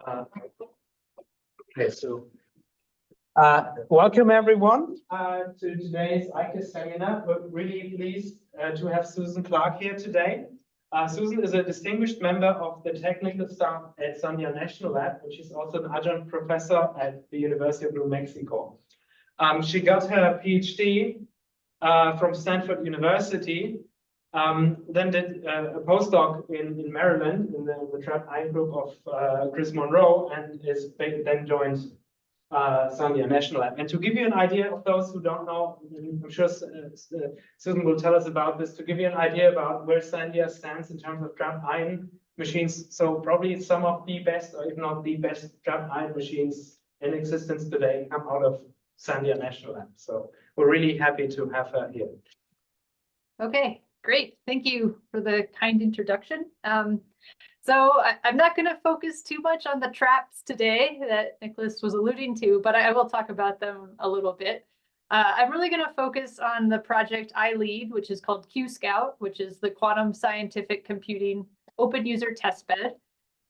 Okay, so welcome everyone to today's ICAS seminar. We're really pleased to have Susan Clark here today. Susan is a distinguished member of the technical staff at Sandia National Lab, and she's also an adjunct professor at the University of New Mexico. She got her PhD from Stanford University, then did a postdoc in Maryland in the trapped ion group of Chris Monroe, and then joined Sandia National Lab. And to give you an idea of those who don't know, I'm sure Susan will tell us about this, to give you an idea about where Sandia stands in terms of trapped ion machines. So probably some of the best, or if not the best, trapped ion machines in existence today come out of Sandia National Lab. So we're really happy to have her here. Okay, great. Thank you for the kind introduction. So I'm not going to focus too much on the traps today that Nicholas was alluding to, but I will talk about them a little bit. I'm really going to focus on the project I lead, which is called QSCOUT, which is the Quantum Scientific Computing Open User Testbed.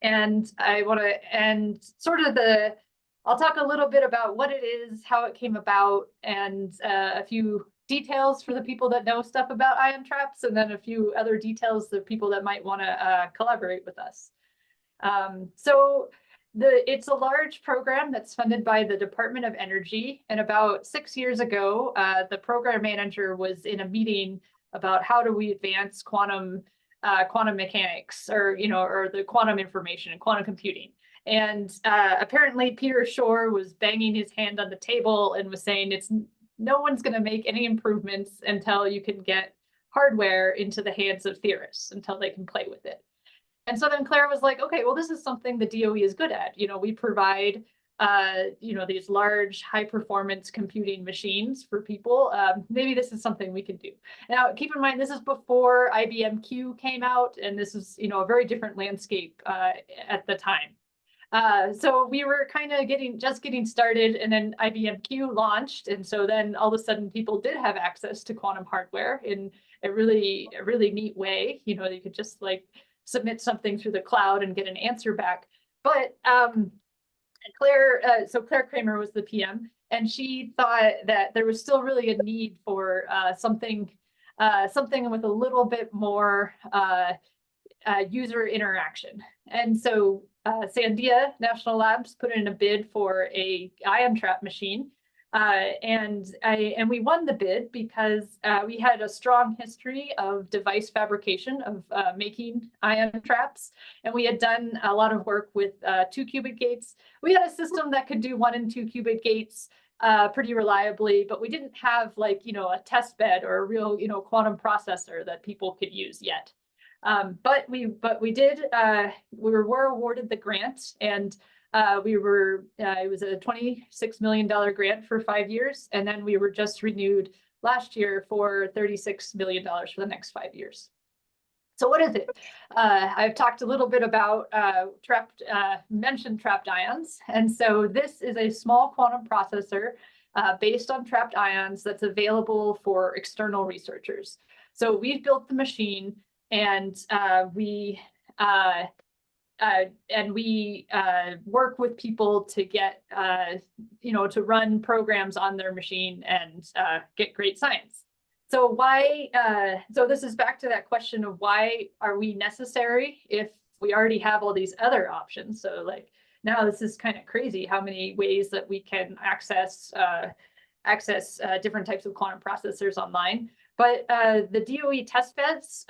And I'll talk a little bit about what it is, how it came about, and a few details for the people that know stuff about ion traps, and then a few other details for people that might want to collaborate with us. It's a large program that's funded by the Department of Energy, and about 6 years ago, the program manager was in a meeting about how do we advance quantum mechanics, or the quantum information and quantum computing. And apparently Peter Shor was banging his hand on the table and was saying no one's going to make any improvements until you can get hardware into the hands of theorists, until they can play with it. And so then Claire was like, okay, well, this is something the DOE is good at. We provide, these large high performance computing machines for people. Maybe this is something we can do. Now, keep in mind, this is before IBM Q came out, and this is, a very different landscape at the time. So we were kind of just getting started, and then IBM Q launched. And so then all of a sudden people did have access to quantum hardware in a really neat way. You could just submit something through the cloud and get an answer back. But Claire Kramer was the PM, and she thought that there was still really a need for something with a little bit more user interaction. And so Sandia National Labs put in a bid for a ion trap machine, and we won the bid because we had a strong history of device fabrication, of making ion traps, and we had done a lot of work with 2-qubit gates. We had a system that could do 1 and 2-qubit gates pretty reliably, but we didn't have a test bed or a real quantum processor that people could use yet. But we were awarded the grant, and it was a $26 million grant for 5 years, and then we were just renewed last year for $36 million for the next 5 years. So what is it? I've talked a little bit about mentioned trapped ions, and so this is a small quantum processor based on trapped ions that's available for external researchers. So we've built the machine, and we work with people to get to run programs on their machine and get great science. So so this is back to that question of why are we necessary if we already have all these other options? So now this is kind of crazy how many ways that we can access different types of quantum processors online. But the DOE testbeds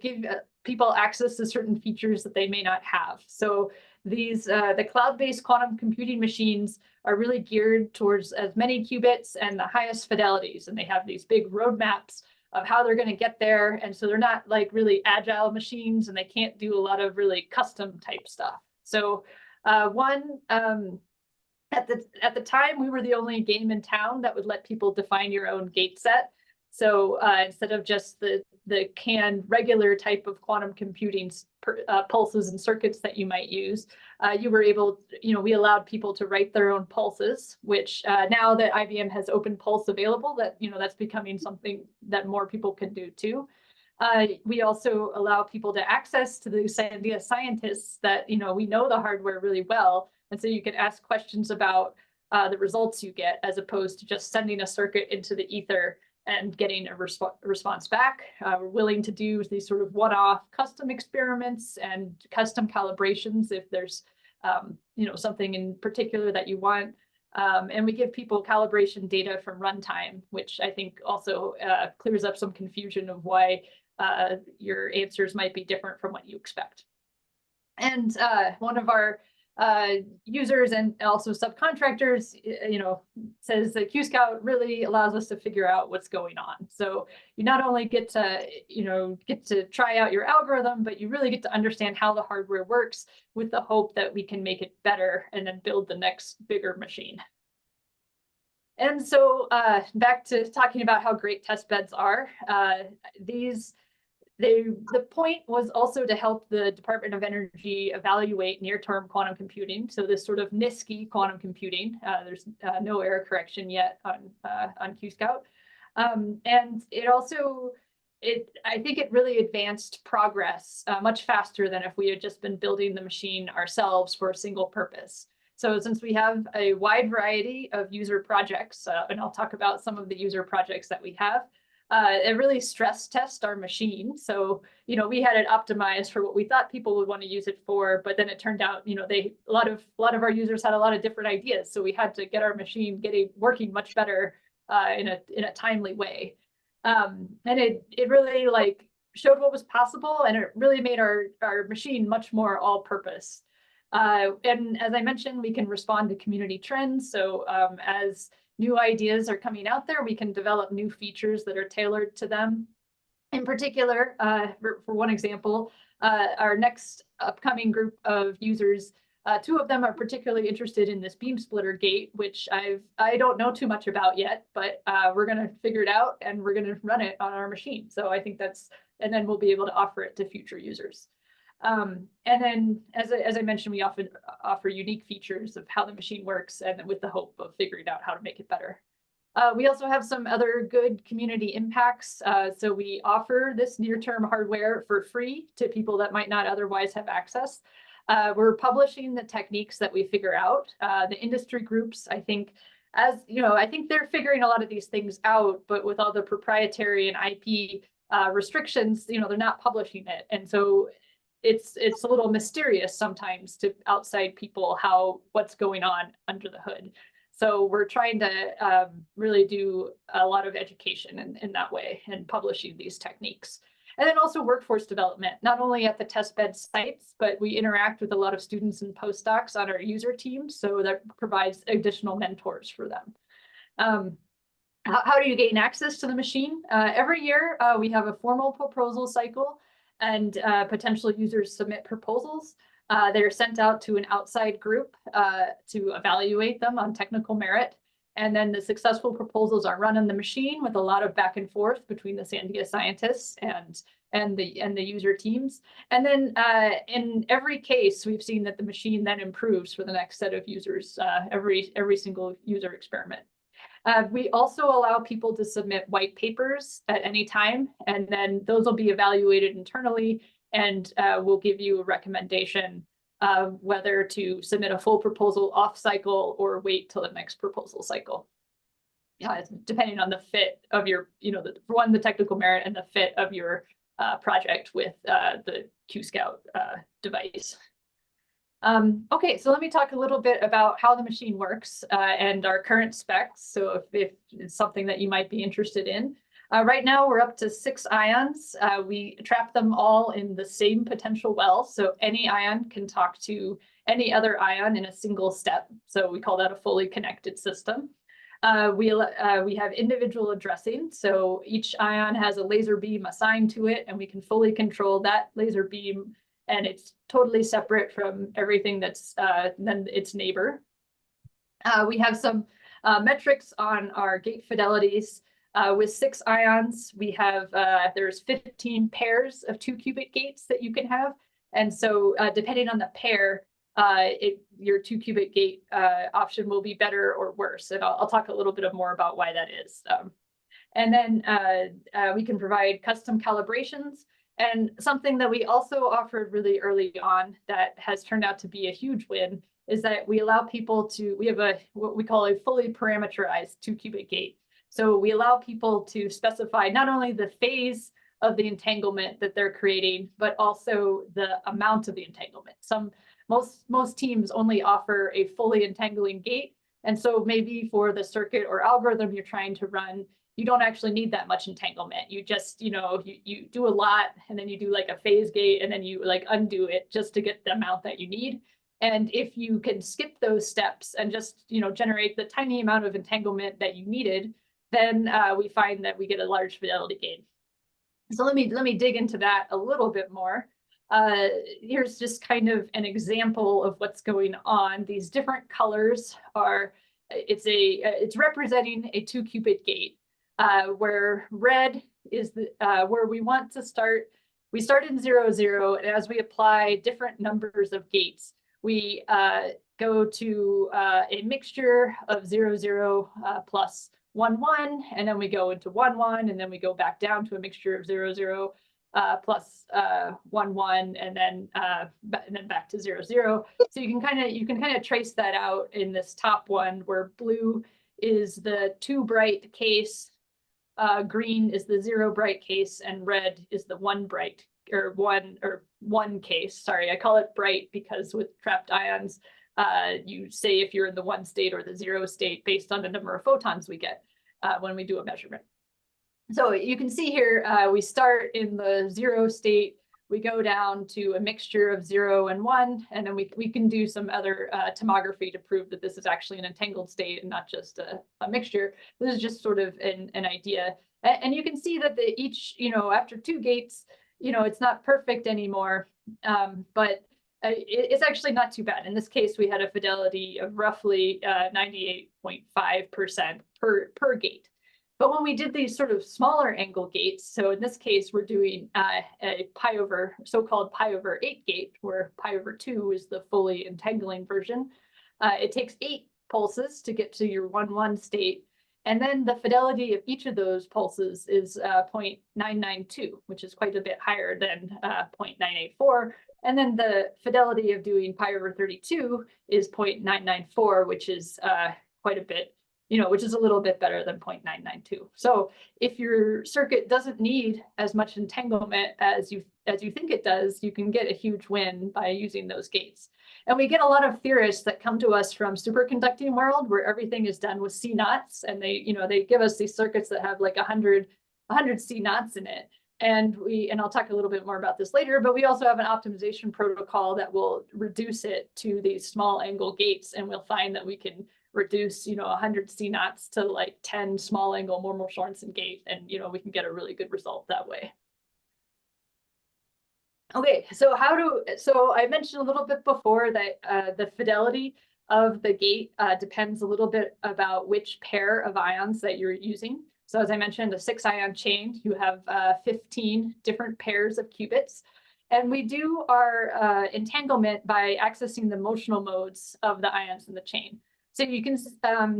give people access to certain features that they may not have. So the cloud-based quantum computing machines are really geared towards as many qubits and the highest fidelities. And they have these big roadmaps of how they're going to get there. And so they're not really agile machines, and they can't do a lot of really custom type stuff. So at the time, we were the only game in town that would let people define your own gate set. So instead of just the canned regular type of quantum computing pulses and circuits that you might use, you were able, we allowed people to write their own pulses, which now that IBM has open pulse available, that's becoming something that more people can do too. We also allow people to access to the Sandia scientists that, we know the hardware really well. And so you can ask questions about the results you get, as opposed to just sending a circuit into the ether and getting a response back. We're willing to do these sort of one-off custom experiments and custom calibrations if there's, something in particular that you want. And we give people calibration data from runtime, which I think also clears up some confusion of why your answers might be different from what you expect. And one of our users and also subcontractors, says that QSCOUT really allows us to figure out what's going on. So you not only get to try out your algorithm, but you really get to understand how the hardware works, with the hope that we can make it better and then build the next bigger machine. And so back to talking about how great test beds are. The point was also to help the Department of Energy evaluate near-term quantum computing. So this sort of NISQI quantum computing. There's no error correction yet on QSCOUT. And I think it really advanced progress much faster than if we had just been building the machine ourselves for a single purpose. So since we have a wide variety of user projects, and I'll talk about some of the user projects that we have, it really stress test our machine. So, we had it optimized for what we thought people would want to use it for, but then it turned out, a lot of our users had a lot of different ideas. So we had to get our machine working much better in a timely way. And it really showed what was possible, and it really made our machine much more all-purpose. And as I mentioned, we can respond to community trends. So as new ideas are coming out there, we can develop new features that are tailored to them. In particular, for one example, our next upcoming group of users, two of them are particularly interested in this beam splitter gate, which I don't know too much about yet, but we're going to figure it out and we're going to run it on our machine. So I think and then we'll be able to offer it to future users. And then, as I mentioned, we often offer unique features of how the machine works, and with the hope of figuring out how to make it better. We also have some other good community impacts. So we offer this near-term hardware for free to people that might not otherwise have access. We're publishing the techniques that we figure out. The industry groups, I think they're figuring a lot of these things out, but with all the proprietary and IP restrictions, they're not publishing it. And so it's a little mysterious sometimes to outside people what's going on under the hood. So we're trying to really do a lot of education in that way, and publishing these techniques. And then also workforce development, not only at the testbed sites, but we interact with a lot of students and postdocs on our user teams. So that provides additional mentors for them. How do you gain access to the machine? Every year, we have a formal proposal cycle, and potential users submit proposals. They're sent out to an outside group to evaluate them on technical merit. And then the successful proposals are run on the machine with a lot of back and forth between the Sandia scientists and the user teams. And then in every case, we've seen that the machine then improves for the next set of users, every single user experiment. We also allow people to submit white papers at any time, and then those will be evaluated internally, and we'll give you a recommendation of whether to submit a full proposal off cycle or wait till the next proposal cycle. Depending on the fit of your, the technical merit and the fit of your project with the QSCOUT device. Okay, so let me talk a little bit about how the machine works and our current specs. So if it's something that you might be interested in. Right now, we're up to 6 ions. We trap them all in the same potential well. So any ion can talk to any other ion in a single step. So we call that a fully connected system. We have individual addressing. So each ion has a laser beam assigned to it, and we can fully control that laser beam, and it's totally separate from everything that's then its neighbor. We have some metrics on our gate fidelities. With 6 ions, we have there's 15 pairs of 2-qubit gates that you can have, and so depending on the pair, your 2-qubit gate option will be better or worse, and I'll talk a little bit more about why that is. And then we can provide custom calibrations. And something that we also offered really early on that has turned out to be a huge win is that we allow people to, we have what we call a fully parameterized 2-qubit gate. So we allow people to specify not only the phase of the entanglement that they're creating, but also the amount of the entanglement. Most teams only offer a fully entangling gate. And so maybe for the circuit or algorithm you're trying to run, you don't actually need that much entanglement. You just, you do a lot, and then you do like a phase gate, and then you like undo it just to get the amount that you need. And if you can skip those steps and just, generate the tiny amount of entanglement that you needed, then we find that we get a large fidelity gain. So let me dig into that a little bit more. Here's just kind of an example of what's going on. These different colors are, it's representing a 2-qubit gate, where red is where we want to start. We start in 0, 0, and as we apply different numbers of gates, we go to a mixture of 0, 0 plus 1, 1, and then we go into 1, 1, and then we go back down to a mixture of 0, 0 plus 1, 1, and then back to 0, 0. So you can kind of trace that out in this top one, where blue is the 2 bright case, green is the 0 bright case, and red is the 1 bright or 1 case. Sorry, I call it bright because with trapped ions, you say if you're in the 1 state or the 0 state based on the number of photons we get when we do a measurement. So you can see here, we start in the 0 state, we go down to a mixture of 0 and 1, and then we can do some other tomography to prove that this is actually an entangled state and not just a mixture. This is just sort of an idea. And you can see that each, after 2 gates, it's not perfect anymore, but it's actually not too bad. In this case, we had a fidelity of roughly 98.5% per gate. But when we did these sort of smaller angle gates, so in this case, we're doing a so-called pi over 8 gate, where pi over 2 is the fully entangling version. It takes 8 pulses to get to your 1, 1 state. And then the fidelity of each of those pulses is 0.992, which is quite a bit higher than 0.984. And then the fidelity of doing pi over 32 is 0.994, which is quite a bit, which is a little bit better than 0.992. So if your circuit doesn't need as much entanglement as you think it does, you can get a huge win by using those gates. And we get a lot of theorists that come to us from superconducting world, where everything is done with C-naughts, and they give us these circuits that have like 100 C-naughts in it. And I'll talk a little bit more about this later, but we also have an optimization protocol that will reduce it to these small angle gates, and we'll find that we can reduce 100 C-naughts to like 10 small angle Mormel-Sorensen gate, and we can get a really good result that way. Okay, so I mentioned a little bit before that the fidelity of the gate depends a little bit about which pair of ions that you're using. So as I mentioned, a 6-ion chain, you have 15 different pairs of qubits. And we do our entanglement by accessing the motional modes of the ions in the chain. So you can,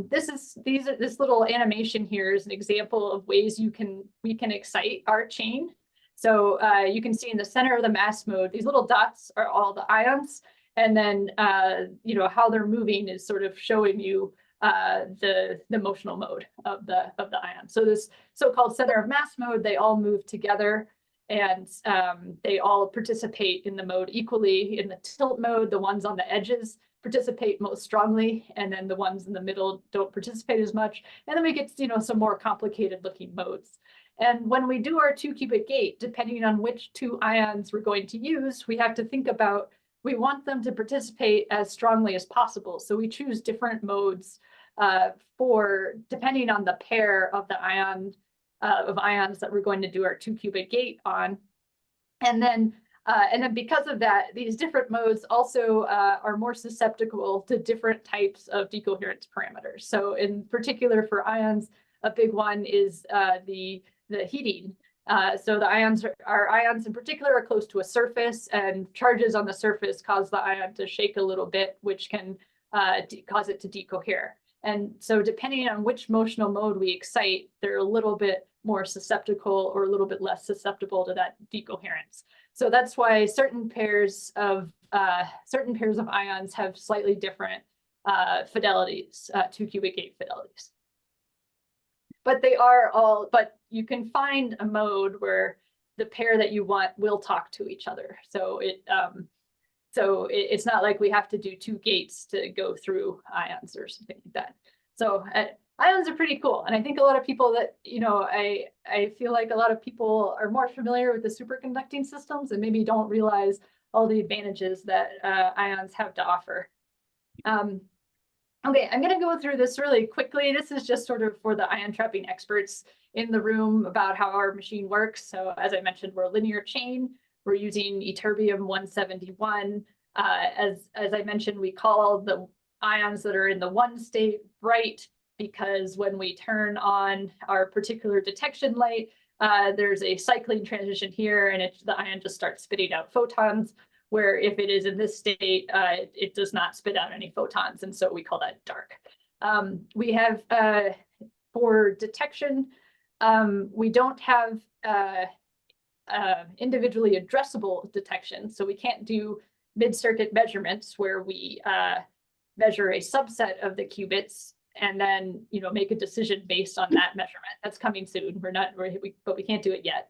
this little animation here is an example of ways we can excite our chain. So you can see in the center of the mass mode, these little dots are all the ions, and then how they're moving is sort of showing you the motional mode of the ion. So this so-called center of mass mode, they all move together, and they all participate in the mode equally. In the tilt mode, the ones on the edges participate most strongly, and then the ones in the middle don't participate as much. And then we get some more complicated looking modes. And when we do our 2-qubit gate, depending on which 2 ions we're going to use, we have to think about, we want them to participate as strongly as possible. So we choose different modes depending on the pair of the ions that we're going to do our 2-qubit gate on. And then because of that, these different modes also are more susceptible to different types of decoherence parameters. So in particular for ions, a big one is the heating. So the ions in particular are close to a surface, and charges on the surface cause the ion to shake a little bit, which can cause it to decohere. And so depending on which motional mode we excite, they're a little bit more susceptible or a little bit less susceptible to that decoherence. So that's why certain pairs of ions have slightly different fidelities, 2-qubit gate fidelities. But but you can find a mode where the pair that you want will talk to each other. So it's not like we have to do 2 gates to go through ions or something like that. So ions are pretty cool. And I think a lot of people that, I feel like a lot of people are more familiar with the superconducting systems and maybe don't realize all the advantages that ions have to offer. Okay, I'm going to go through this really quickly. This is just sort of for the ion trapping experts in the room about how our machine works. So as I mentioned, we're a linear chain. We're using ytterbium-171. As I mentioned, we call the ions that are in the 1 state bright because when we turn on our particular detection light, there's a cycling transition here and the ion just starts spitting out photons, where if it is in this state, it does not spit out any photons, and so we call that dark. We have, for detection, we don't have individually addressable detection, so we can't do mid-circuit measurements where we measure a subset of the qubits and then make a decision based on that measurement. That's coming soon. But we can't do it yet.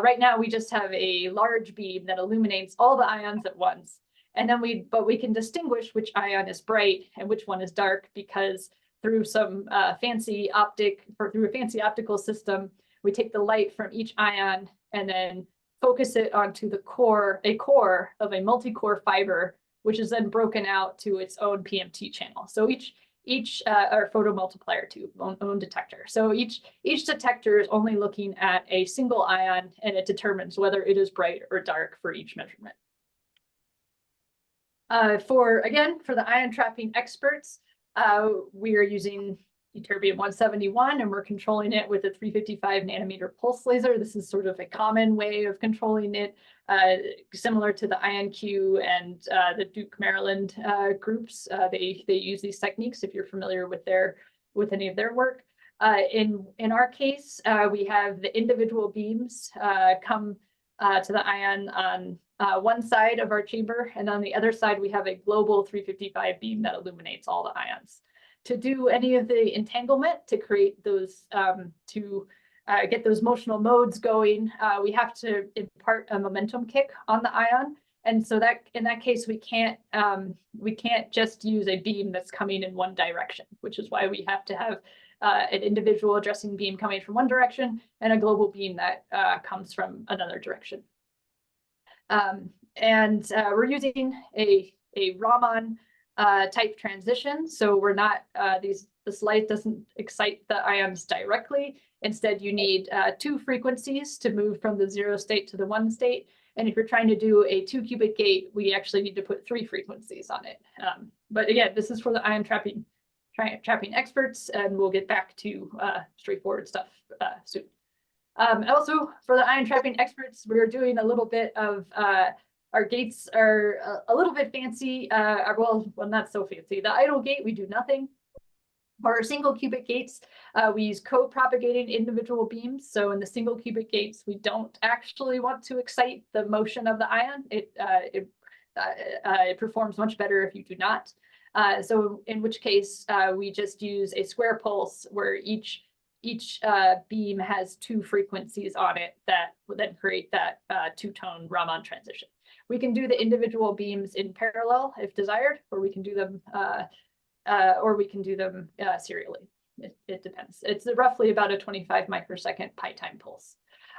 Right now, we just have a large beam that illuminates all the ions at once. And then we can distinguish which ion is bright and which one is dark because through some fancy optical system, we take the light from each ion and then focus it onto a core of a multi-core fiber, which is then broken out to its own PMT channel. So each or photomultiplier tube, own detector. So each detector is only looking at a single ion, and it determines whether it is bright or dark for each measurement. For the ion trapping experts, we are using ytterbium-171, and we're controlling it with a 355 nanometer pulse laser. This is sort of a common way of controlling it, similar to the IonQ and the Duke Maryland groups. They use these techniques if you're familiar with any of their work. In our case, we have the individual beams come to the ion on one side of our chamber, and on the other side we have a global 355 beam that illuminates all the ions. To do any of the entanglement, to create those, get those motional modes going, we have to impart a momentum kick on the ion. And so that in that case, we can't just use a beam that's coming in one direction, which is why we have to have an individual addressing beam coming from one direction and a global beam that comes from another direction. We're using a Raman type transition. So we're not, this light doesn't excite the ions directly. Instead, you need 2 frequencies to move from the 0 state to the 1 state. And if you're trying to do a 2-qubit gate, we actually need to put 3 frequencies on it. But again, this is for the ion trapping experts, and we'll get back to straightforward stuff soon. Also, for the ion trapping experts, we're doing a little bit of our gates are a little bit fancy, well, not so fancy. The idle gate, we do nothing. For our single qubit gates, we use co-propagating individual beams. So in the single qubit gates, we don't actually want to excite the motion of the ion. It performs much better if you do not. So in which case, we just use a square pulse where each beam has 2 frequencies on it that would then create that 2-tone Raman transition. We can do the individual beams in parallel if desired, or we can do them serially. It depends. It's roughly about a 25 microsecond pi time pulse.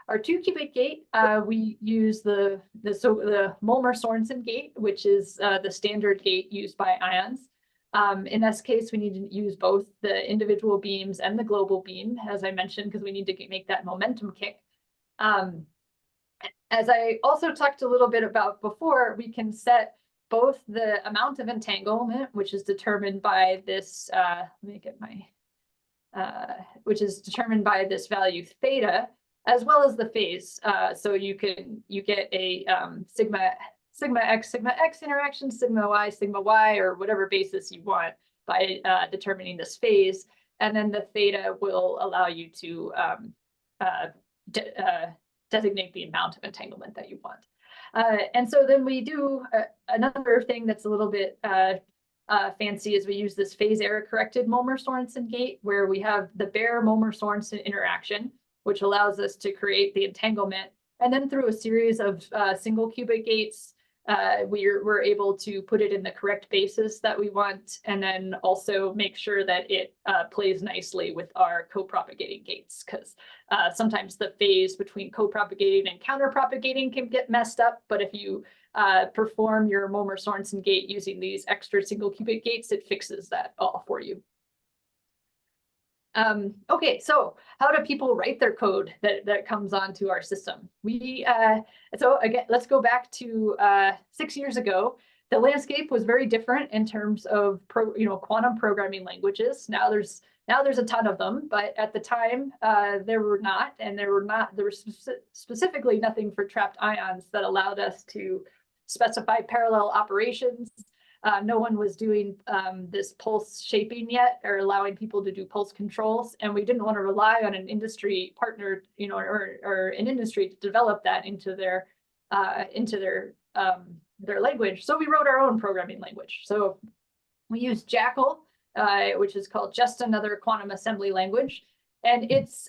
Our 2-qubit gate, we use the Molmer-Sorensen gate, which is the standard gate used by ions. In this case, we need to use both the individual beams and the global beam, as I mentioned, because we need to make that momentum kick. As I also talked a little bit about before, we can set both the amount of entanglement, which is determined by this, let me get my, which is determined by this value theta, as well as the phase. So you get a sigma x interaction, sigma y, or whatever basis you want by determining this phase. And then the theta will allow you to designate the amount of entanglement that you want. And so then we do another thing that's a little bit fancy is we use this phase error corrected Mulmer-Sorensen gate, where we have the bare Mulmer-Sorensen interaction, which allows us to create the entanglement. And then through a series of single qubit gates, we're able to put it in the correct basis that we want, and then also make sure that it plays nicely with our co-propagating gates, because sometimes the phase between co-propagating and counter-propagating can get messed up. But if you perform your Mulmer-Sorensen gate using these extra single qubit gates, it fixes that all for you. Okay, so how do people write their code that comes onto our system? So again, let's go back to 6 years ago. The landscape was very different in terms of quantum programming languages. Now there's a ton of them, but at the time there were not, and there was specifically nothing for trapped ions that allowed us to specify parallel operations. No one was doing this pulse shaping yet, or allowing people to do pulse controls, and we didn't want to rely on an industry partner, or an industry to develop that into their language. So we wrote our own programming language. So we used Jackal, which is called Just Another Quantum Assembly Language, and it's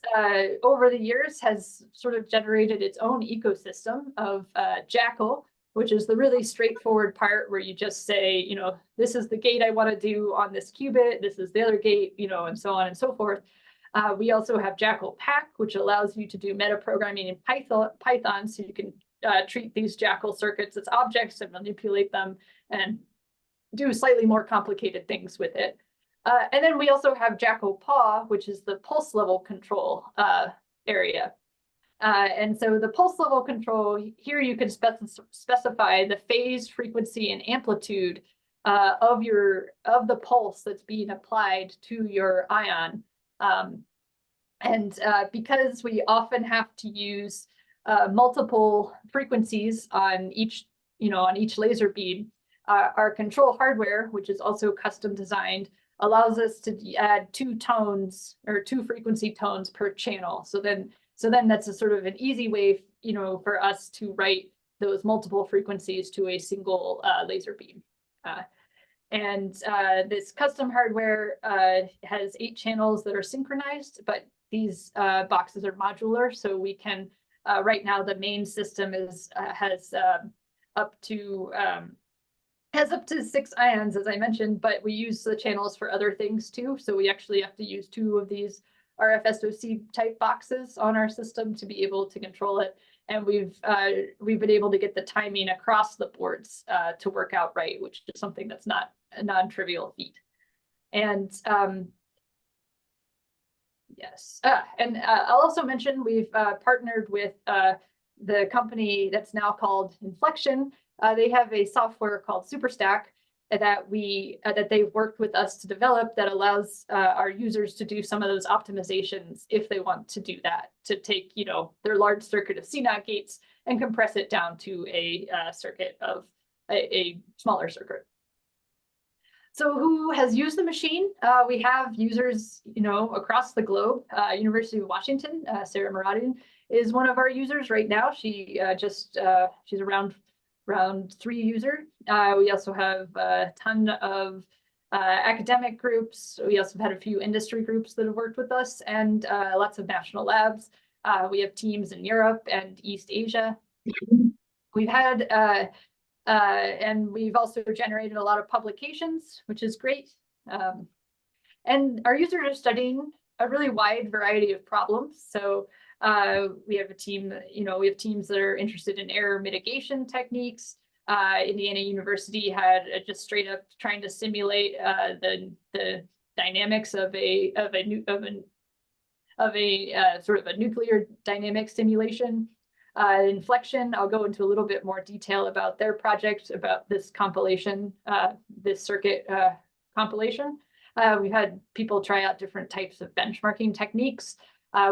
over the years has sort of generated its own ecosystem of Jackal, which is the really straightforward part where you just say, this is the gate I want to do on this qubit, this is the other gate, and so on and so forth. We also have Jackal Pack, which allows you to do metaprogramming in Python, so you can treat these Jackal circuits as objects and manipulate them and do slightly more complicated things with it. And then we also have Jackal Paw, which is the pulse level control area. And so the pulse level control, here you can specify the phase, frequency, and amplitude of the pulse that's being applied to your ion. Because we often have to use multiple frequencies on each laser beam, our control hardware, which is also custom designed, allows us to add 2 tones or 2 frequency tones per channel. So then that's a sort of an easy way, for us to write those multiple frequencies to a single laser beam. This custom hardware has 8 channels that are synchronized, but these boxes are modular, so we can. Right now, the main system has up to 6 ions, as I mentioned, but we use the channels for other things too. So we actually have to use 2 of these RFSoC type boxes on our system to be able to control it. And we've been able to get the timing across the boards to work out right, which is something that's not a non-trivial feat. And yes, and I'll also mention we've partnered with the company that's now called Inflection. They have a software called SuperStack that they've worked with us to develop that allows our users to do some of those optimizations if they want to do that, to take their large circuit of CNOT gates and compress it down to a circuit of a smaller circuit. So who has used the machine? We have users across the globe. University of Washington, Sarah Muradin is one of our users right now. She's around 3 user. We also have a ton of academic groups. We also have had a few industry groups that have worked with us, and lots of national labs. We have teams in Europe and East Asia. We've had, and we've also generated a lot of publications, which is great. And our users are studying a really wide variety of problems. So we have a team, we have teams that are interested in error mitigation techniques. Indiana University had just straight up trying to simulate the dynamics of a sort of a nuclear dynamic simulation. Inflection, I'll go into a little bit more detail about their project, about this compilation, this circuit compilation. We've had people try out different types of benchmarking techniques.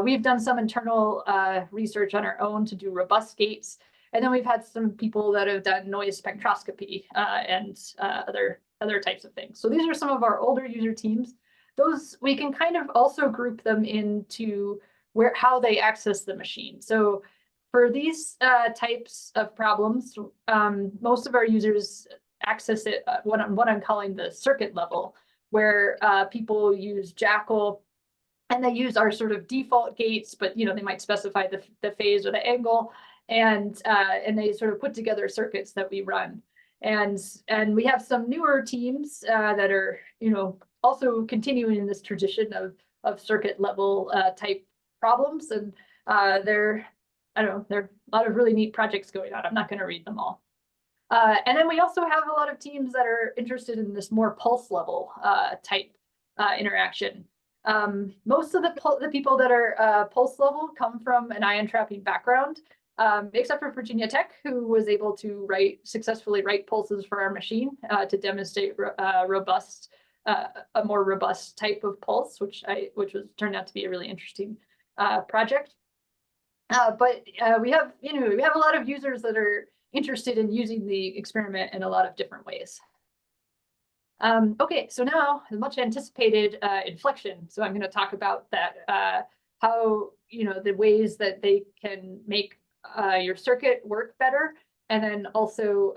We've done some internal research on our own to do robust gates. And then we've had some people that have done noise spectroscopy and other other types of things. So these are some of our older user teams. Those we can kind of also group them into how they access the machine. So for these types of problems, most of our users access it what I'm calling the circuit level, where people use Jackal and they use our sort of default gates, but they might specify the phase or the angle, and they sort of put together circuits that we run. And we have some newer teams that are also continuing in this tradition of circuit level type problems, and there are a lot of really neat projects going on. I'm not going to read them all. And then we also have a lot of teams that are interested in this more pulse level type interaction. Most of the people that are pulse level come from an ion trapping background, except for Virginia Tech, who was able to successfully write pulses for our machine to demonstrate a more robust type of pulse, which turned out to be a really interesting project. But we have a lot of users that are interested in using the experiment in a lot of different ways. Okay, so now the much anticipated inflection. So I'm going to talk about that, how the ways that they can make your circuit work better, and then also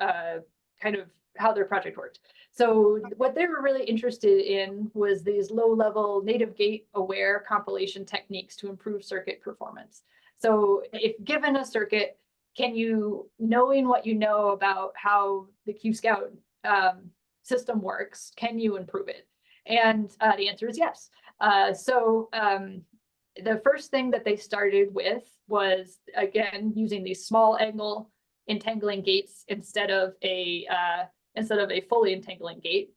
kind of how their project worked. So what they were really interested in was these low-level native gate aware compilation techniques to improve circuit performance. So if given a circuit, can you, knowing what you know about how the QSCOUT system works, can you improve it? And the answer is yes. So the first thing that they started with was, again, using these small angle entangling gates instead of a fully entangling gate.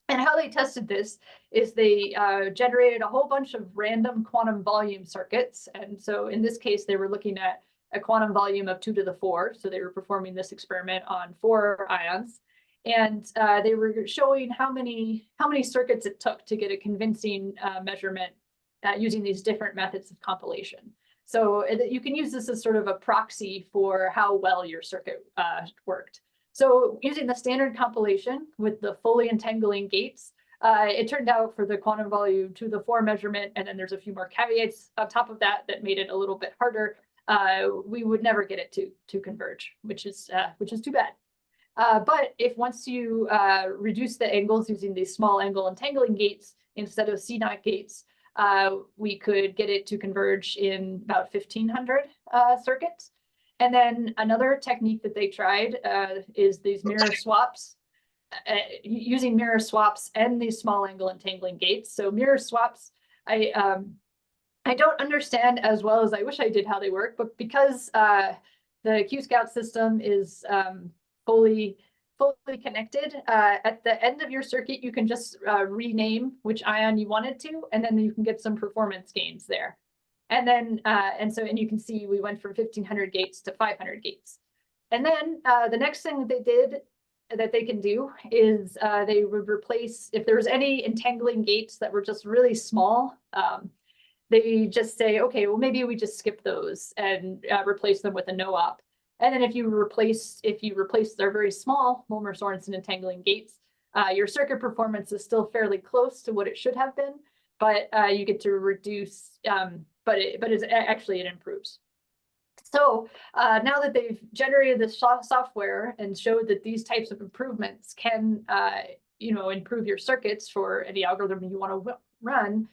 And how they tested this is they generated a whole bunch of random quantum volume circuits. And so in this case, they were looking at a quantum volume of 2 to the 4. So they were performing this experiment on 4 ions. And they were showing how many circuits it took to get a convincing measurement using these different methods of compilation. So you can use this as sort of a proxy for how well your circuit worked. So using the standard compilation with the fully entangling gates, it turned out for the quantum volume 2 to the 4 measurement, and then there's a few more caveats on top of that made it a little bit harder. We would never get it to converge, which is too bad. But if once you reduce the angles using these small angle entangling gates instead of CNOT gates, we could get it to converge in about 1,500 circuits. And then another technique that they tried is these mirror swaps, using mirror swaps and these small angle entangling gates. So mirror swaps, I don't understand as well as I wish I did how they work, but because the QSCOUT system is fully connected, at the end of your circuit, you can just rename which ion you wanted to, and then you can get some performance gains there. And then, and you can see we went from 1,500 gates to 500 gates. And then the next thing that they did that they can do is they would replace, if there was any entangling gates that were just really small, they just say, okay, well, maybe we just skip those and replace them with a no-op. And then if you replace their very small Mulmer-Sorensen entangling gates, your circuit performance is still fairly close to what it should have been, but you get to reduce, but it improves. So now that they've generated this software and showed that these types of improvements can, improve your circuits for any algorithm you want to run,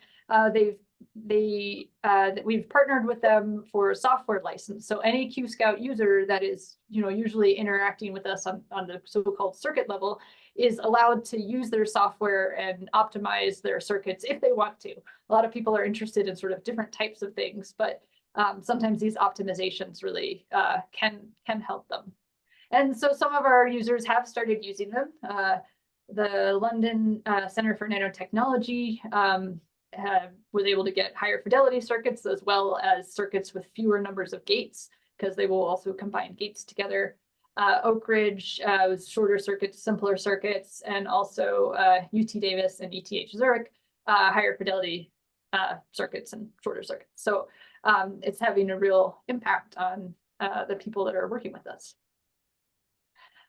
we've partnered with them for a software license. So any QSCOUT user that is, usually interacting with us on the so-called circuit level is allowed to use their software and optimize their circuits if they want to. A lot of people are interested in sort of different types of things, but sometimes these optimizations really can help them. And so some of our users have started using them. The London Center for Nanotechnology was able to get higher fidelity circuits as well as circuits with fewer numbers of gates, because they will also combine gates together. Oak Ridge was shorter circuits, simpler circuits, and also UT Davis and ETH Zurich, higher fidelity circuits and shorter circuits. So it's having a real impact on the people that are working with us.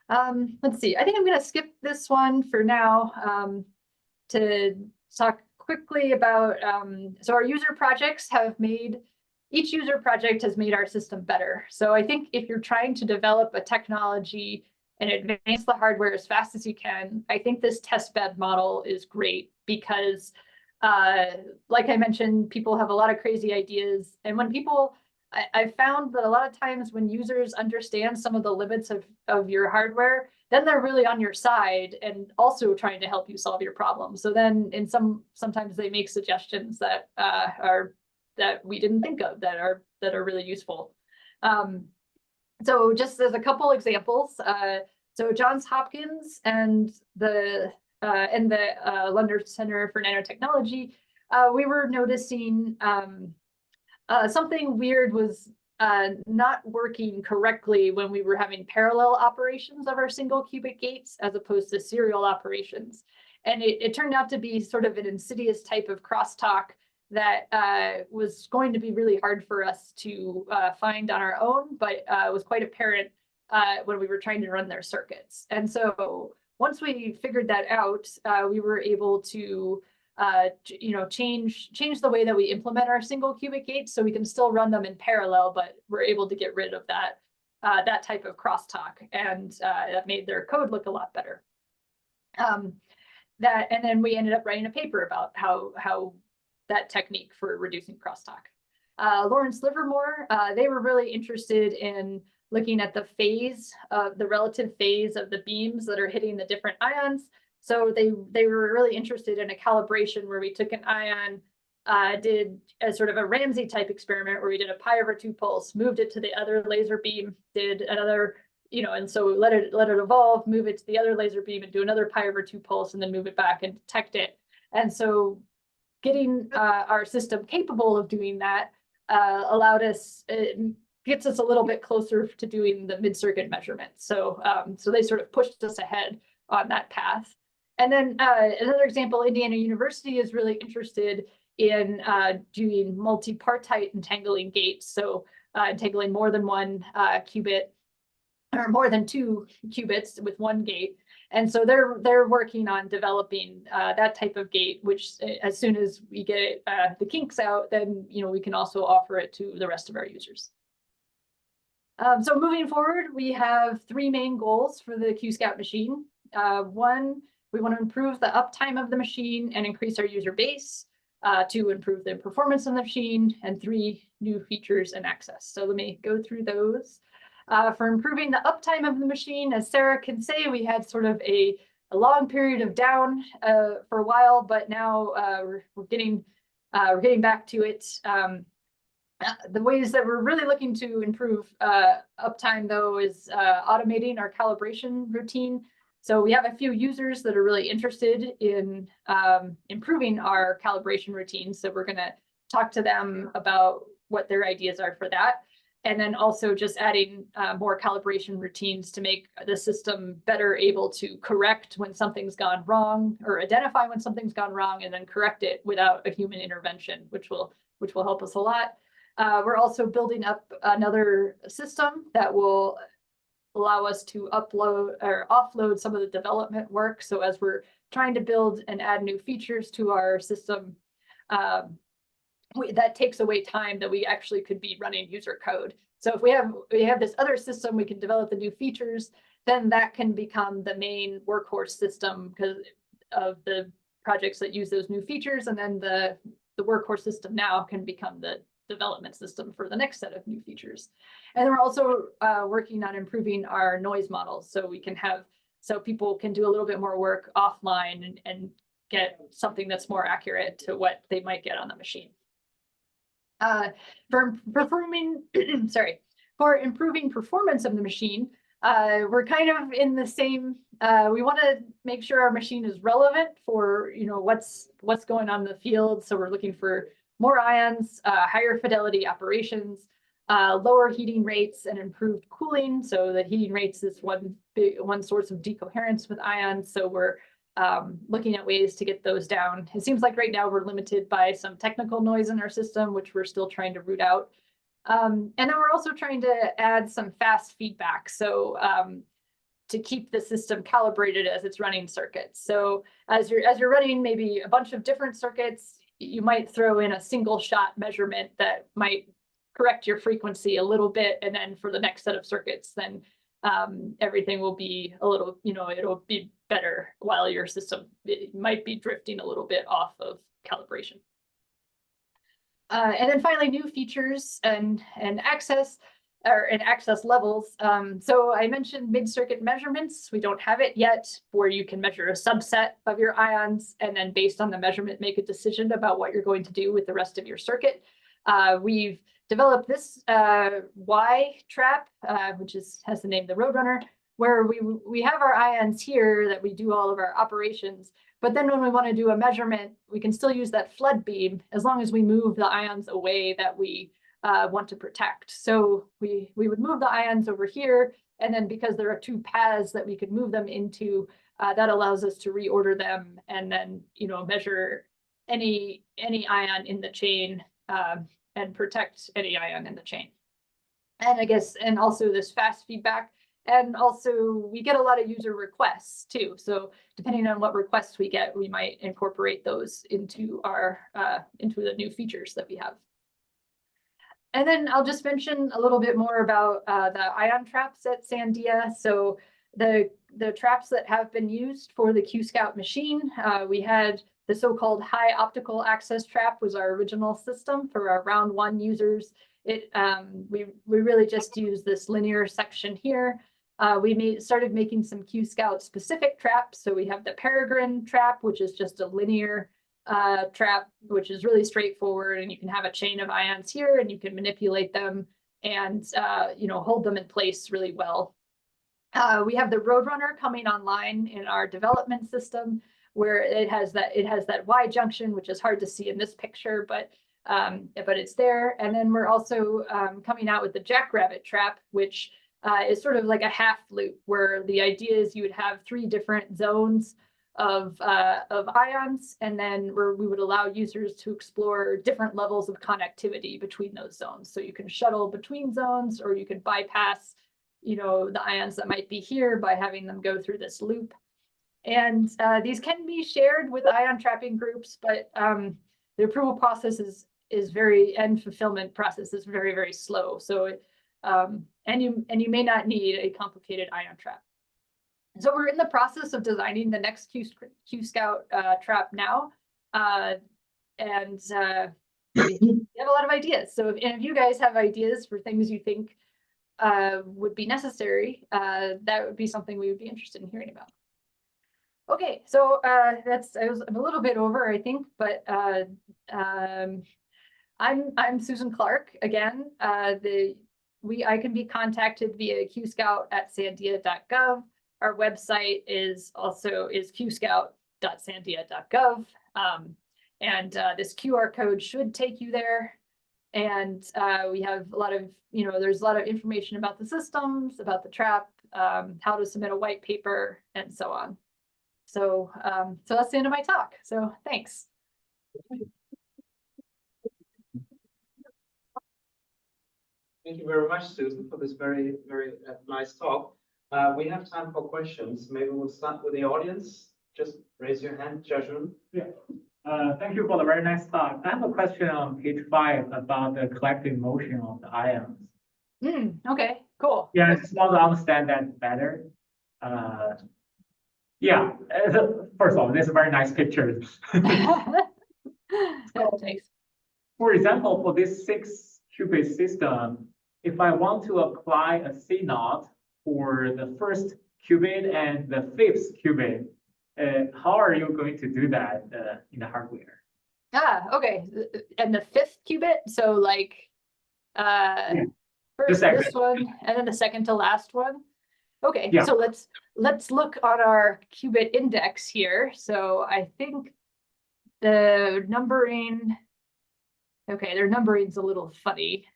Let's see, I think I'm going to skip this one for now to talk quickly about, so our user projects have made, each user project has made our system better. So I think if you're trying to develop a technology and advance the hardware as fast as you can, I think this testbed model is great because, like I mentioned, people have a lot of crazy ideas. And when people, I've found that a lot of times when users understand some of the limits of your hardware, then they're really on your side and also trying to help you solve your problem. So then sometimes they make suggestions that that we didn't think of that are really useful. So just as a couple examples, so Johns Hopkins and the London Center for Nanotechnology, we were noticing something weird was not working correctly when we were having parallel operations of our single qubit gates as opposed to serial operations. And it turned out to be sort of an insidious type of crosstalk that was going to be really hard for us to find on our own, but was quite apparent when we were trying to run their circuits. And so once we figured that out, we were able to change the way that we implement our single qubit gates so we can still run them in parallel, but we're able to get rid of that type of crosstalk, and that made their code look a lot better. And then we ended up writing a paper about how that technique for reducing crosstalk. Lawrence Livermore, they were really interested in looking at the relative phase of the beams that are hitting the different ions. So they were really interested in a calibration where we took an ion, did a sort of a Ramsey type experiment where we did a pi/2 pulse, moved it to the other laser beam, did another, and so let it evolve, move it to the other laser beam and do another pi/2 pulse and then move it back and detect it. And so getting our system capable of doing that allowed us, gets us a little bit closer to doing the mid-circuit measurements. So they sort of pushed us ahead on that path. And then another example, Indiana University is really interested in doing multipartite entangling gates. So entangling more than one qubit or more than 2 qubits with one gate. And so they're working on developing that type of gate, which as soon as we get the kinks out, then we can also offer it to the rest of our users. So moving forward, we have 3 main goals for the QSCOUT machine. One, we want to improve the uptime of the machine and increase our user base. 2, improve the performance of the machine, and 3, new features and access. So let me go through those. For improving the uptime of the machine, as Sarah can say, we had sort of a long period of down for a while, but now we're getting back to it. The ways that we're really looking to improve uptime, though, is automating our calibration routine. So we have a few users that are really interested in improving our calibration routine. So we're going to talk to them about what their ideas are for that. And then also just adding more calibration routines to make the system better able to correct when something's gone wrong, or identify when something's gone wrong and then correct it without a human intervention, which will help us a lot. We're also building up another system that will allow us to upload or offload some of the development work. So as we're trying to build and add new features to our system, that takes away time that we actually could be running user code. So if we have this other system, we can develop the new features, then that can become the main workhorse system because of the projects that use those new features. And then the workhorse system now can become the development system for the next set of new features. And then we're also working on improving our noise models so people can do a little bit more work offline and get something that's more accurate to what they might get on the machine. For improving performance of the machine, we're kind of in the same, we want to make sure our machine is relevant for what's going on in the field. So we're looking for more ions, higher fidelity operations, lower heating rates, and improved cooling. So the heating rates is one source of decoherence with ions. So we're looking at ways to get those down. It seems like right now we're limited by some technical noise in our system, which we're still trying to root out. And then we're also trying to add some fast feedback. So to keep the system calibrated as it's running circuits. So as you're running maybe a bunch of different circuits, you might throw in a single shot measurement that might correct your frequency a little bit, and then for the next set of circuits, then everything will be a little, it'll be better, while your system might be drifting a little bit off of calibration. And then finally, new features and access levels. So I mentioned mid-circuit measurements. We don't have it yet, where you can measure a subset of your ions, and then based on the measurement, make a decision about what you're going to do with the rest of your circuit. We've developed this Y trap, which has the name the Roadrunner, where we have our ions here that we do all of our operations. But then when we want to do a measurement, we can still use that flood beam as long as we move the ions away that we want to protect. So we would move the ions over here, and then because there are two paths that we could move them into, that allows us to reorder them and then measure any ion in the chain and protect any ion in the chain. And also this fast feedback. And also we get a lot of user requests too. So depending on what requests we get, we might incorporate those into our into the new features that we have. And then I'll just mention a little bit more about the ion traps at Sandia. So the traps that have been used for the QSCOUT machine, we had the so-called high optical access trap was our original system for our round one users. We really just use this linear section here. We started making some QSCOUT specific traps. So we have the Peregrine trap, which is just a linear trap, which is really straightforward, and you can have a chain of ions here and you can manipulate them and hold them in place really well. We have the Roadrunner coming online in our development system, where it has that Y junction, which is hard to see in this picture, but it's there. And then we're also coming out with the Jackrabbit trap, which is sort of like a half loop, where the idea is you would have 3 different zones of ions, and then we would allow users to explore different levels of connectivity between those zones. So you can shuttle between zones, or you could bypass, the ions that might be here by having them go through this loop. And these can be shared with ion trapping groups, but the approval process and fulfillment process is very, very slow. So and you may not need a complicated ion trap. So we're in the process of designing the next QSCOUT trap now, and we have a lot of ideas. So if you guys have ideas for things you think would be necessary, that would be something we would be interested in hearing about. Okay, so I'm a little bit over, I think, but I'm Susan Clark again. I can be contacted via qscout@sandia.gov. Our website is qscout.sandia.gov. And this QR code should take you there. And we have a lot of, there's a lot of information about the systems, about the trap, how to submit a white paper, and so on. So, so that's the end of my talk. So thanks. Thank you very much, Susan, for this very, very nice talk. We have time for questions. Maybe we'll start with the audience. Just raise your hand, Jajun. Yeah. Thank you for the very nice talk. I have a question on page 5 about the collective motion of the ions. Okay, cool. Yeah, I just want to understand that better. Yeah, first of all, this is a very nice picture. Thanks. For example, for this 6-qubit system, if I want to apply a CNOT for the first qubit and the 5th qubit, how are you going to do that in the hardware? Okay. And the 5th qubit, so like first this one and then the second to last one. Okay, yeah. So let's look on our qubit index here. So I think the numbering, okay, their numbering's a little funny.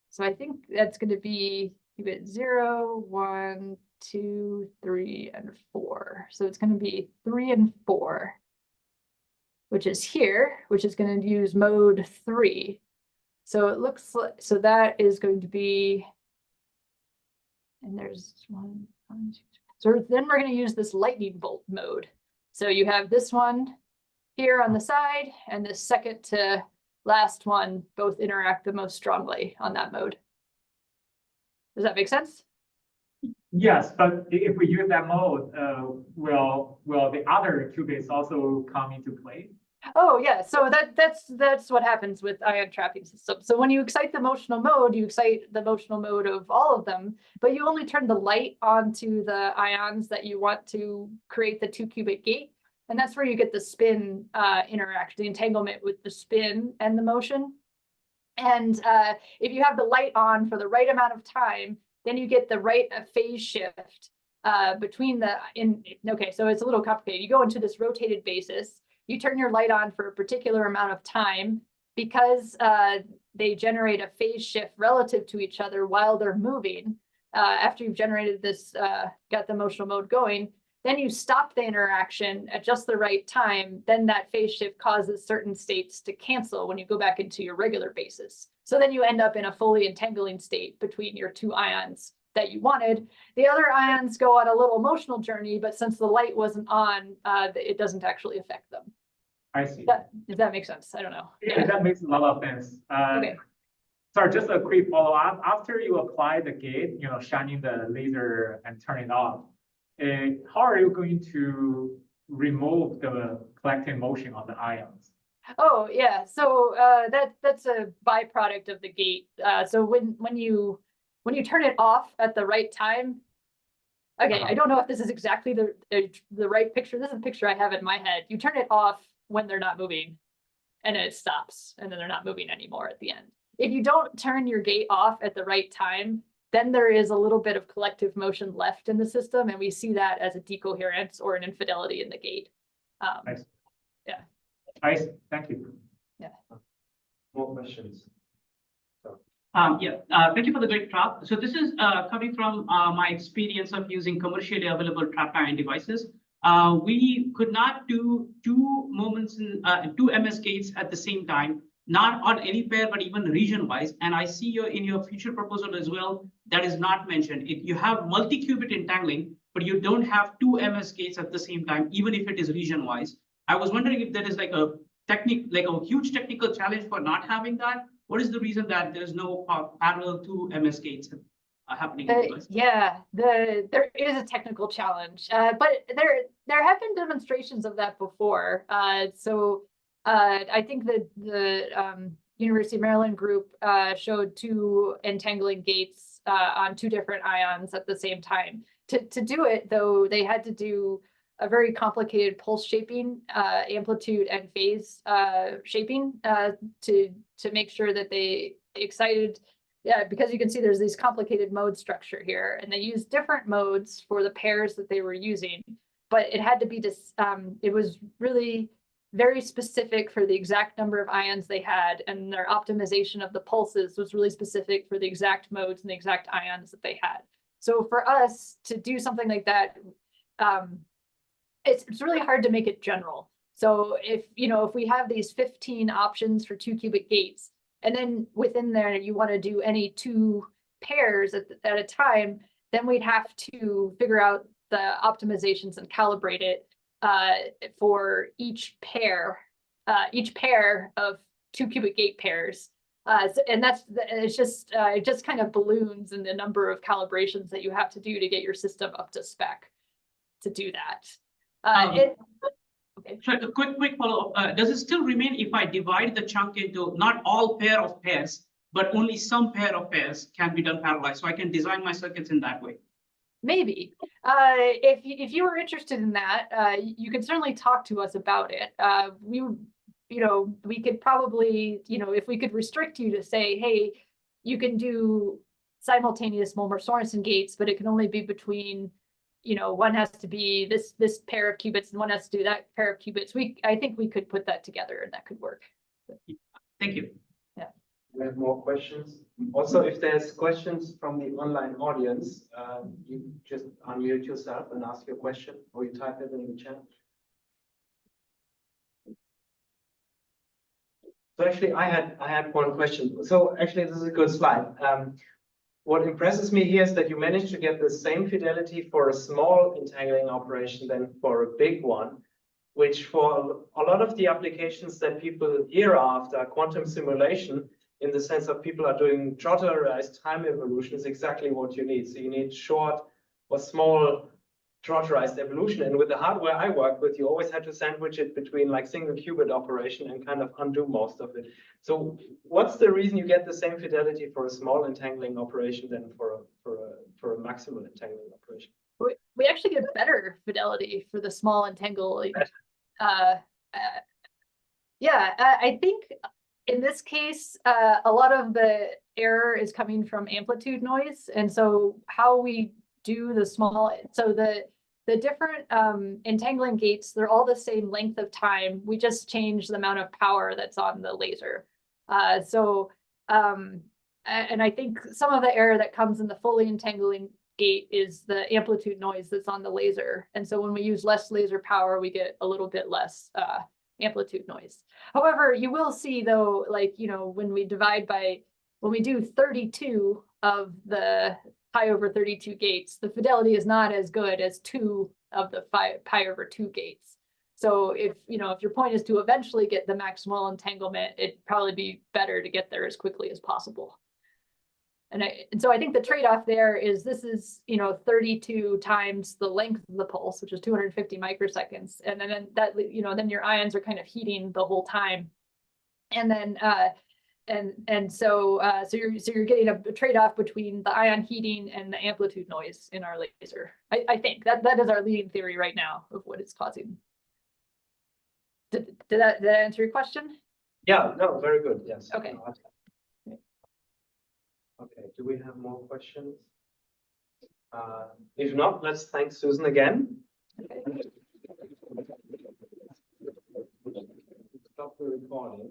So I think that's going to be qubit 0, 1, 2, 3, and 4. So it's going to be 3 and 4, which is here, which is going to use mode 3. So it looks like, so that is going to be, and there's one, So then we're going to use this lightning bolt mode. So you have this one here on the side and the second to last one both interact the most strongly on that mode. Does that make sense? Yes, but if we use that mode, will the other qubits also come into play? Oh yeah, so that's what happens with ion trapping systems. So when you excite the motional mode, you excite the motional mode of all of them, but you only turn the light onto the ions that you want to create the 2-qubit gate. And that's where you get the spin interact, the entanglement with the spin and the motion. And if you have the light on for the right amount of time, then you get the right phase shift between the, okay, so it's a little complicated. You go into this rotated basis. You turn your light on for a particular amount of time because they generate a phase shift relative to each other while they're moving. After you've generated this, got the motional mode going, then you stop the interaction at just the right time. Then that phase shift causes certain states to cancel when you go back into your regular basis. So then you end up in a fully entangling state between your two ions that you wanted. The other ions go on a little emotional journey, but since the light wasn't on, it doesn't actually affect them. I see. Does that make sense? I don't know. Yeah, that makes a lot of sense. Okay. Sorry, just a quick follow-up. After you apply the gate, shining the laser and turn it off, how are you going to remove the collective motion of the ions? Oh yeah, so that's a byproduct of the gate. So when you turn it off at the right time, okay, I don't know if this is exactly the right picture. This is the picture I have in my head. You turn it off when they're not moving, and then it stops, and then they're not moving anymore at the end. If you don't turn your gate off at the right time, then there is a little bit of collective motion left in the system, and we see that as a decoherence or an infidelity in the gate. Yeah. I see. Thank you. Yeah. More questions? Thank you for the great talk. So this is coming from my experience of using commercially available trapped ion devices. We could not do two moments in two MS gates at the same time, not on any pair, but even region-wise. And I see in your future proposal as well, that is not mentioned. You have multi-qubit entangling, but you don't have two MS gates at the same time, even if it is region-wise. I was wondering if there is like a huge technical challenge for not having that. What is the reason that there's no parallel to MS gates happening? Yeah, there is a technical challenge, but there have been demonstrations of that before. I think that the University of Maryland group showed two entangling gates on two different ions at the same time. To do it, though, they had to do a very complicated pulse shaping, amplitude and phase shaping to make sure that they excited. Yeah, because you can see there's these complicated mode structure here, and they used different modes for the pairs that they were using, but it had to be it was really very specific for the exact number of ions they had, and their optimization of the pulses was really specific for the exact modes and the exact ions that they had. So for us to do something like that, it's really hard to make it general. So if we have these 15 options for 2-qubit gates, and then within there you want to do any two pairs at a time, then we'd have to figure out the optimizations and calibrate it for each pair of 2-qubit gate pairs. And it just kind of balloons in the number of calibrations that you have to do to get your system up to spec to do that. Okay. So a quick follow-up. Does it still remain if I divide the chunk into not all pair of pairs, but only some pair of pairs can be done parallelized? So I can design my circuits in that way. Maybe. If you were interested in that, you can certainly talk to us about it. We could probably, if we could restrict you to say, hey, you can do simultaneous Mulmer-Sorensen gates, but it can only be between, one has to be this pair of qubits and one has to do that pair of qubits. I think we could put that together and that could work. Thank you. Yeah. We have more questions. Also, if there's questions from the online audience, you just unmute yourself and ask your question, or you type it in the chat. So actually, I had one question. So actually, this is a good slide. what impresses me here is that you managed to get the same fidelity for a small entangling operation than for a big one, which for a lot of the applications that people hear after quantum simulation, in the sense of people are doing trotterized time evolution, is exactly what you need. So you need short or small trotterized evolution. And with the hardware I work with, you always had to sandwich it between like single qubit operation and kind of undo most of it. So what's the reason you get the same fidelity for a small entangling operation than for a maximal entangling operation? We actually get better fidelity for the small entangling. I think in this case, a lot of the error is coming from amplitude noise. And so how we do the small, so the different entangling gates, they're all the same length of time. We just change the amount of power that's on the laser. And I think some of the error that comes in the fully entangling gate is the amplitude noise that's on the laser. And so when we use less laser power, we get a little bit less amplitude noise. However, you will see though, like, you know, when we do 32 of the pi over 32 gates, the fidelity is not as good as 2 of the pi over 2 gates. So if your point is to eventually get the maximal entanglement, it'd probably be better to get there as quickly as possible. And so I think the trade-off there is this is 32 times the length of the pulse, which is 250 microseconds, and then that then your ions are kind of heating the whole time, and then so you're getting a trade-off between the ion heating and the amplitude noise in our laser. I think that is our leading theory right now of what it's causing. Did that answer your question? Yeah, no, very good. Yes. Okay. Okay, do we have more questions? If not, let's thank Susan again. Okay. Stop the recording.